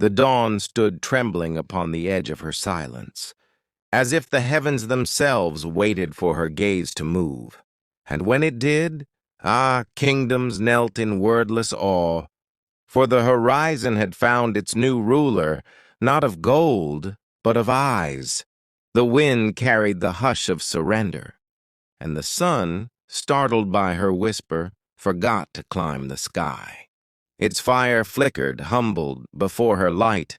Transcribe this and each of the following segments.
The dawn stood trembling upon the edge of her silence, as if the heavens themselves waited for her gaze to move. And when it did, kingdoms knelt in wordless awe, for the horizon had found its new ruler, not of gold, but of eyes. The wind carried the hush of surrender, and the sun, startled by her whisper, forgot to climb the sky. Its fire flickered, humbled, before her light,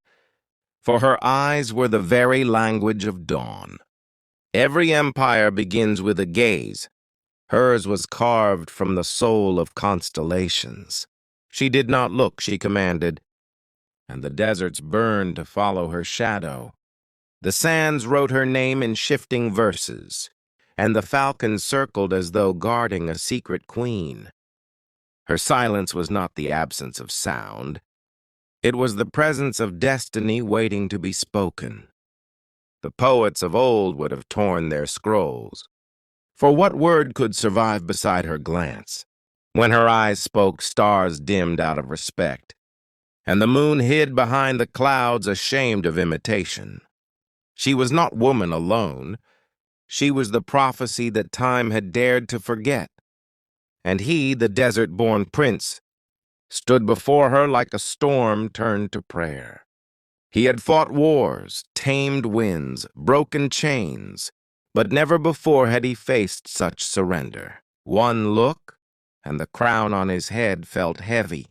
for her eyes were the very language of dawn. Every empire begins with a gaze. Hers was carved from the soul of constellations. She did not look, she commanded, and the deserts burned to follow her shadow. The sands wrote her name in shifting verses, and the falcons circled as though guarding a secret queen. Her silence was not the absence of sound. It was the presence of destiny waiting to be spoken. The poets of old would have torn their scrolls, for what word could survive beside her glance? When her eyes spoke, stars dimmed out of respect, and the moon hid behind the clouds, ashamed of imitation. She was not woman alone. She was the prophecy that time had dared to forget. And he, the desert-born prince, stood before her like a storm turned to prayer. He had fought wars, tamed winds, broken chains, but never before had he faced such surrender. One look, and the crown on his head felt heavy,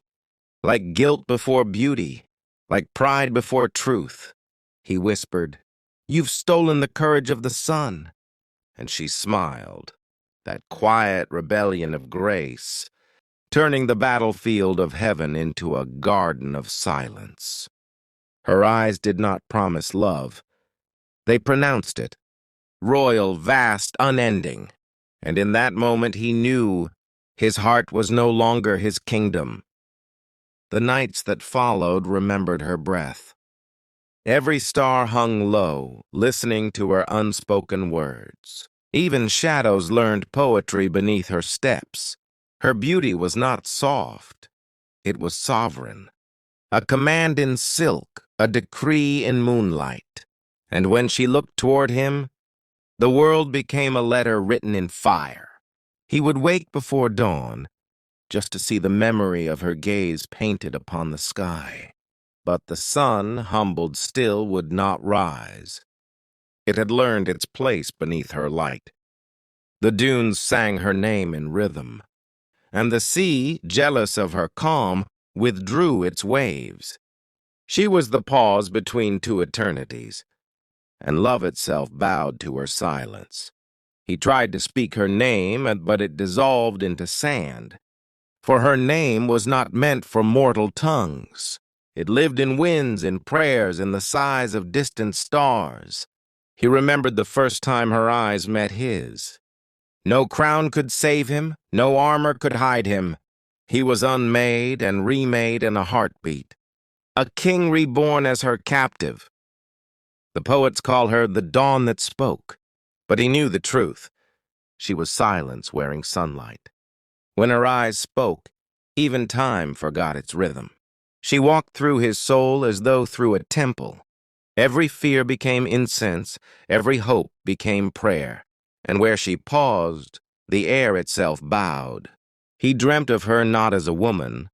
like guilt before beauty, like pride before truth. He whispered, "You've stolen the courage of the sun." And she smiled, that quiet rebellion of grace, turning the battlefield of heaven into a garden of silence. Her eyes did not promise love. They pronounced it, royal, vast, unending. And in that moment he knew his heart was no longer his kingdom. The nights that followed remembered her breath. Every star hung low, listening to her unspoken words. Even shadows learned poetry beneath her steps. Her beauty was not soft. It was sovereign. A command in silk, a decree in moonlight. And when she looked toward him, the world became a letter written in fire. He would wake before dawn, just to see the memory of her gaze painted upon the sky. But the sun, humbled still, would not rise. It had learned its place beneath her light. The dunes sang her name in rhythm, and the sea, jealous of her calm, withdrew its waves. She was the pause between two eternities, and love itself bowed to her silence. He tried to speak her name, but it dissolved into sand, for her name was not meant for mortal tongues. It lived in winds, in prayers, in the sighs of distant stars. He remembered the first time her eyes met his. No crown could save him, no armor could hide him. He was unmade and remade in a heartbeat, a king reborn as her captive. The poets call her the dawn that spoke, but he knew the truth. She was silence wearing sunlight. When her eyes spoke, even time forgot its rhythm. She walked through his soul as though through a temple. Every fear became incense, every hope became prayer, and where she paused, the air itself bowed. He dreamt of her not as a woman,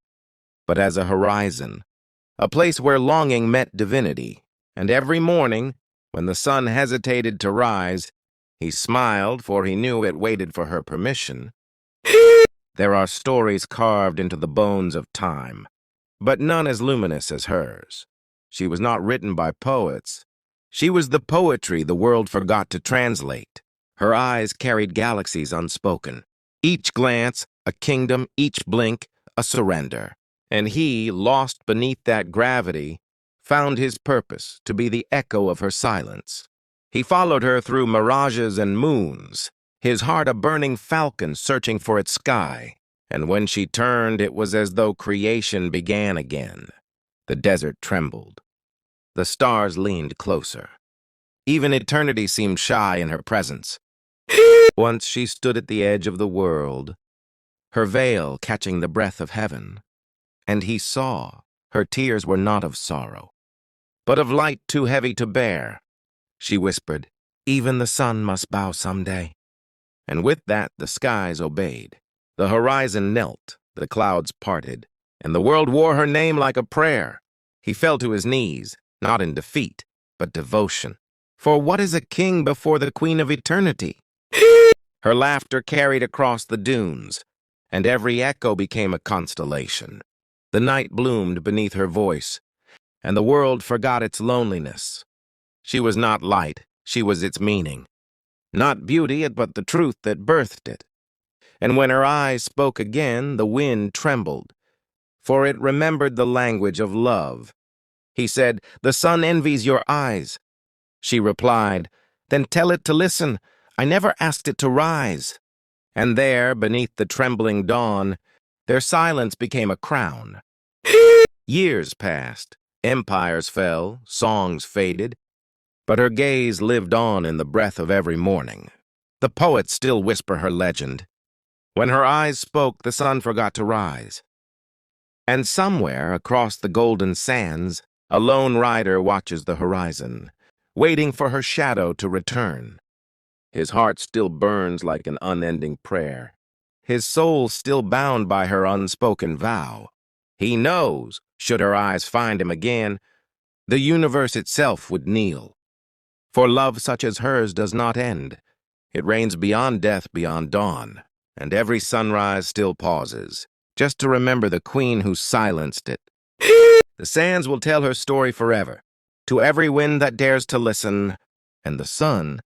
but as a horizon, a place where longing met divinity, and every morning, when the sun hesitated to rise, he smiled, for he knew it waited for her permission. There are stories carved into the bones of time, but none as luminous as hers. She was not written by poets. She was the poetry the world forgot to translate. Her eyes carried galaxies unspoken. Each glance, a kingdom, each blink, a surrender. And he, lost beneath that gravity, found his purpose to be the echo of her silence. He followed her through mirages and moons, his heart a burning falcon searching for its sky. And when she turned, it was as though creation began again. The desert trembled. The stars leaned closer. Even eternity seemed shy in her presence. Once she stood at the edge of the world, her veil catching the breath of heaven. And he saw her tears were not of sorrow. but of light too heavy to bear. She whispered, "Even the sun must bow someday." And with that the skies obeyed. The horizon knelt, the clouds parted, and the world wore her name like a prayer. He fell to his knees, not in defeat, but devotion. For what is a king before the queen of eternity? Her laughter carried across the dunes, and every echo became a constellation. The night bloomed beneath her voice, and the world forgot its loneliness. She was not light, she was its meaning. Not beauty, but the truth that birthed it. And when her eyes spoke again, the wind trembled, for it remembered the language of love. He said, "The sun envies your eyes." She replied, "Then tell it to listen. I never asked it to rise." And there, beneath the trembling dawn, their silence became a crown. Years passed, empires fell, songs faded, but her gaze lived on in the breath of every morning. The poets still whisper her legend. When her eyes spoke, the sun forgot to rise. And somewhere across the golden sands, a lone rider watches the horizon, waiting for her shadow to return. His heart still burns like an unending prayer, his soul still bound by her unspoken vow. He knows, should her eyes find him again, the universe itself would kneel. For love such as hers does not end. It reigns beyond death, beyond dawn, and every sunrise still pauses, just to remember the queen who silenced it. The sands will tell her story forever, to every wind that dares to listen, and the sun